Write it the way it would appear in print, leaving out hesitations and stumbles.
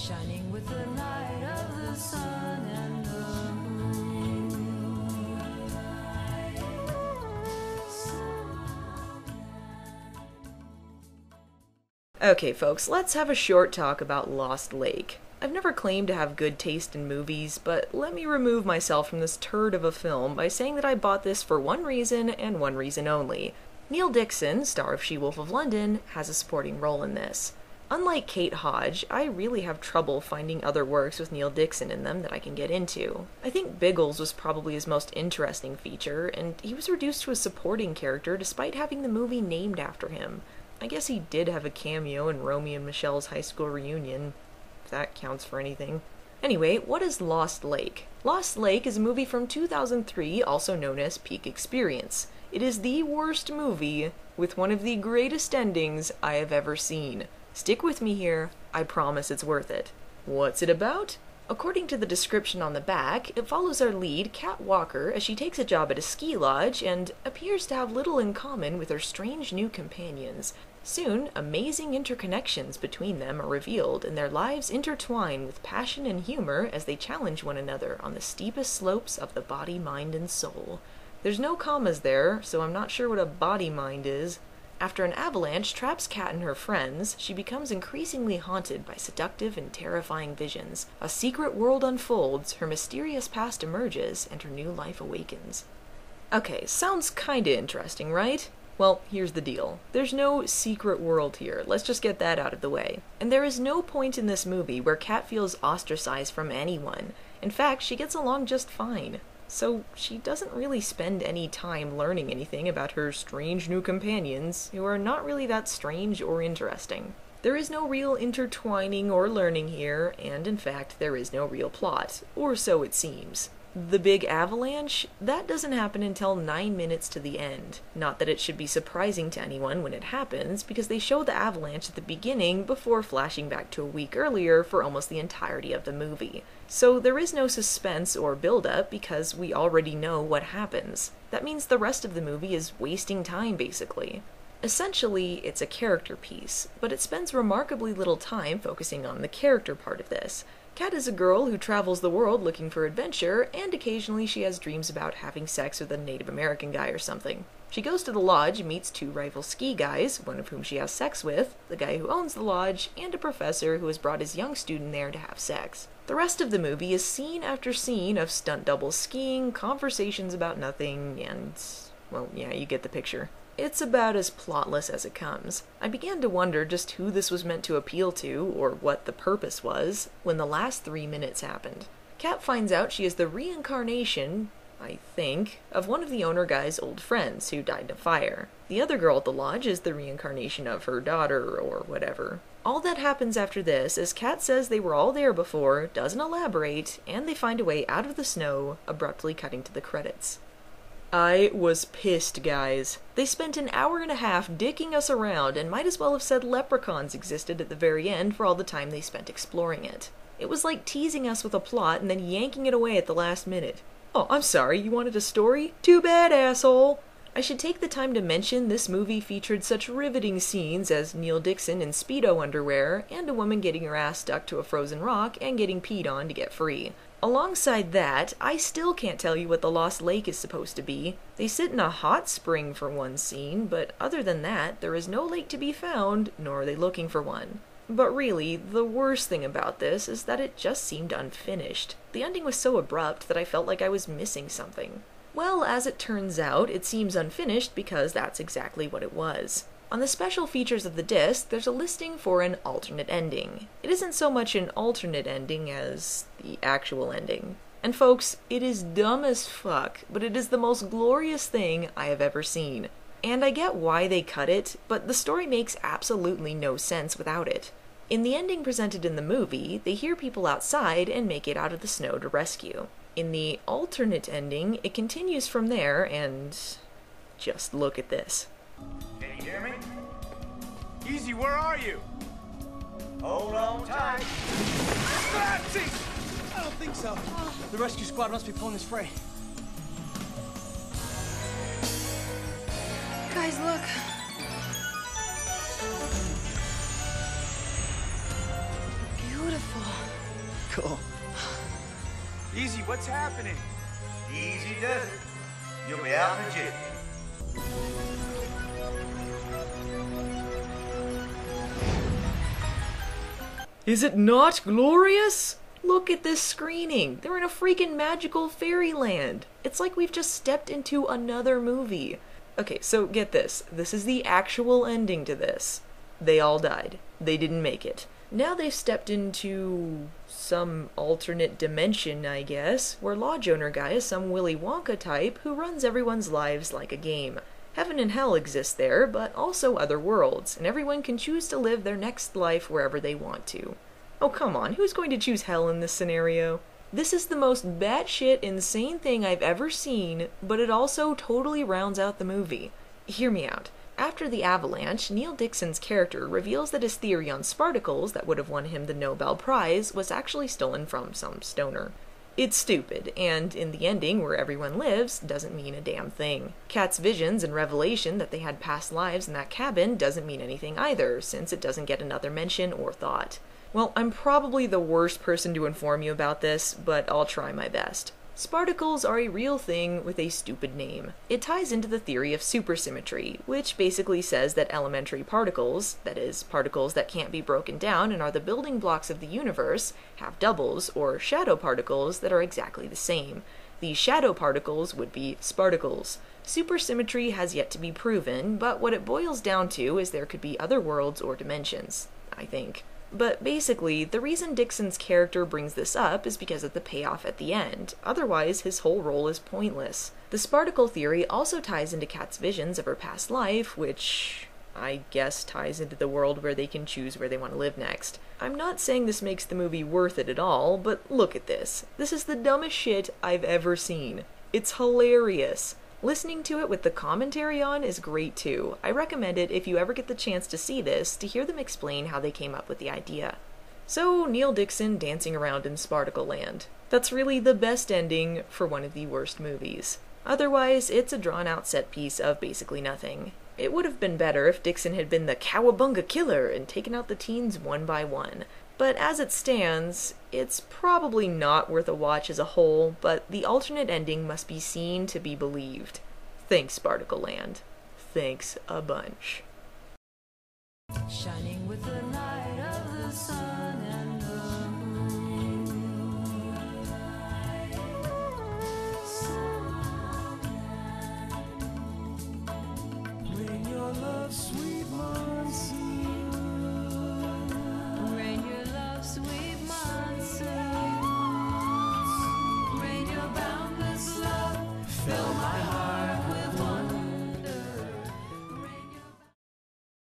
shining with the light of the sun and the moon. Okay folks, let's have a short talk about Lost Lake. I've never claimed to have good taste in movies, but let me remove myself from this turd of a film by saying that I bought this for one reason and one reason only. Neil Dixon, star of She-Wolf of London, has a supporting role in this. Unlike Kate Hodge, I really have trouble finding other works with Neil Dixon in them that I can get into. I think Biggles was probably his most interesting feature, and he was reduced to a supporting character despite having the movie named after him. I guess he did have a cameo in Romeo and Michelle's high school reunion, if that counts for anything. Anyway, what is Lost Lake? Lost Lake is a movie from 2003, also known as Peak Experience. It is the worst movie, with one of the greatest endings I have ever seen. Stick with me here, I promise it's worth it. What's it about? According to the description on the back, it follows our lead, Kat Walker, as she takes a job at a ski lodge and appears to have little in common with her strange new companions. Soon, amazing interconnections between them are revealed, and their lives intertwine with passion and humor as they challenge one another on the steepest slopes of the body, mind, and soul. There's no commas there, so I'm not sure what a body mind is. After an avalanche traps Kat and her friends, she becomes increasingly haunted by seductive and terrifying visions. A secret world unfolds, her mysterious past emerges, and her new life awakens. Okay, sounds kinda interesting, right? Well, here's the deal. There's no secret world here, let's just get that out of the way. And there is no point in this movie where Kat feels ostracized from anyone. In fact, she gets along just fine. So she doesn't really spend any time learning anything about her strange new companions, who are not really that strange or interesting. There is no real intertwining or learning here, and in fact, there is no real plot, or so it seems. The big avalanche? That doesn't happen until 9 minutes to the end. Not that it should be surprising to anyone when it happens, because they show the avalanche at the beginning before flashing back to a week earlier for almost the entirety of the movie. So there is no suspense or build-up because we already know what happens. That means the rest of the movie is wasting time, basically. Essentially, it's a character piece, but it spends remarkably little time focusing on the character part of this. Kat is a girl who travels the world looking for adventure, and occasionally she has dreams about having sex with a Native American guy or something. She goes to the lodge and meets two rival ski guys, one of whom she has sex with, the guy who owns the lodge, and a professor who has brought his young student there to have sex. The rest of the movie is scene after scene of stunt doubles skiing, conversations about nothing, and, well, yeah, you get the picture. It's about as plotless as it comes. I began to wonder just who this was meant to appeal to, or what the purpose was, when the last 3 minutes happened. Kat finds out she is the reincarnation, I think, of one of the owner guy's old friends who died in a fire. The other girl at the lodge is the reincarnation of her daughter, or whatever. All that happens after this is Kat says they were all there before, doesn't elaborate, and they find a way out of the snow, abruptly cutting to the credits. I was pissed, guys. They spent an hour and a half dicking us around and might as well have said leprechauns existed at the very end for all the time they spent exploring it. It was like teasing us with a plot and then yanking it away at the last minute. Oh, I'm sorry, you wanted a story? Too bad, asshole! I should take the time to mention this movie featured such riveting scenes as Neil Dixon in Speedo underwear and a woman getting her ass stuck to a frozen rock and getting peed on to get free. Alongside that, I still can't tell you what the Lost Lake is supposed to be. They sit in a hot spring for one scene, but other than that, there is no lake to be found, nor are they looking for one. But really, the worst thing about this is that it just seemed unfinished. The ending was so abrupt that I felt like I was missing something. Well, as it turns out, it seems unfinished because that's exactly what it was. On the special features of the disc, there's a listing for an alternate ending. It isn't so much an alternate ending as the actual ending. And folks, it is dumb as fuck, but it is the most glorious thing I have ever seen. And I get why they cut it, but the story makes absolutely no sense without it. In the ending presented in the movie, they hear people outside and make it out of the snow to rescue. In the alternate ending, it continues from there and... just look at this. Can you hear me? Easy, where are you? Hold on tight. Nazi! I don't think so. The rescue squad must be pulling his freight. Guys, look. Beautiful. Cool. Easy, what's happening? Easy does it. You'll be out in a jiffy. Is it not glorious? Look at this screening. They're in a freaking magical fairyland. It's like we've just stepped into another movie. Okay, so get this. This is the actual ending to this. They all died. They didn't make it. Now they've stepped into some alternate dimension, I guess, where Lodge Owner Guy is some Willy Wonka type who runs everyone's lives like a game. Heaven and hell exist there, but also other worlds, and everyone can choose to live their next life wherever they want to. Oh, come on, who's going to choose hell in this scenario? This is the most batshit insane thing I've ever seen, but it also totally rounds out the movie. Hear me out. After the avalanche, Neil Dixon's character reveals that his theory on sparticles that would have won him the Nobel Prize was actually stolen from some stoner. It's stupid, and in the ending, where everyone lives, doesn't mean a damn thing. Kat's visions and revelation that they had past lives in that cabin doesn't mean anything either, since it doesn't get another mention or thought. Well, I'm probably the worst person to inform you about this, but I'll try my best. Sparticles are a real thing with a stupid name. It ties into the theory of supersymmetry, which basically says that elementary particles, that is, particles that can't be broken down and are the building blocks of the universe, have doubles, or shadow particles, that are exactly the same. These shadow particles would be sparticles. Supersymmetry has yet to be proven, but what it boils down to is there could be other worlds or dimensions, I think. But basically, the reason Dixon's character brings this up is because of the payoff at the end. Otherwise, his whole role is pointless. The Sparticle theory also ties into Kat's visions of her past life, which I guess ties into the world where they can choose where they want to live next. I'm not saying this makes the movie worth it at all, but look at this. This is the dumbest shit I've ever seen. It's hilarious. Listening to it with the commentary on is great too. I recommend it if you ever get the chance to see this, to hear them explain how they came up with the idea. So, Neil Dixon dancing around in Sparticle Land. That's really the best ending for one of the worst movies. Otherwise, it's a drawn-out set piece of basically nothing. It would have been better if Dixon had been the Cowabunga Killer and taken out the teens one by one. But as it stands, it's probably not worth a watch as a whole, but the alternate ending must be seen to be believed. Thanks, Sparticle Land. Thanks a bunch. Shining with a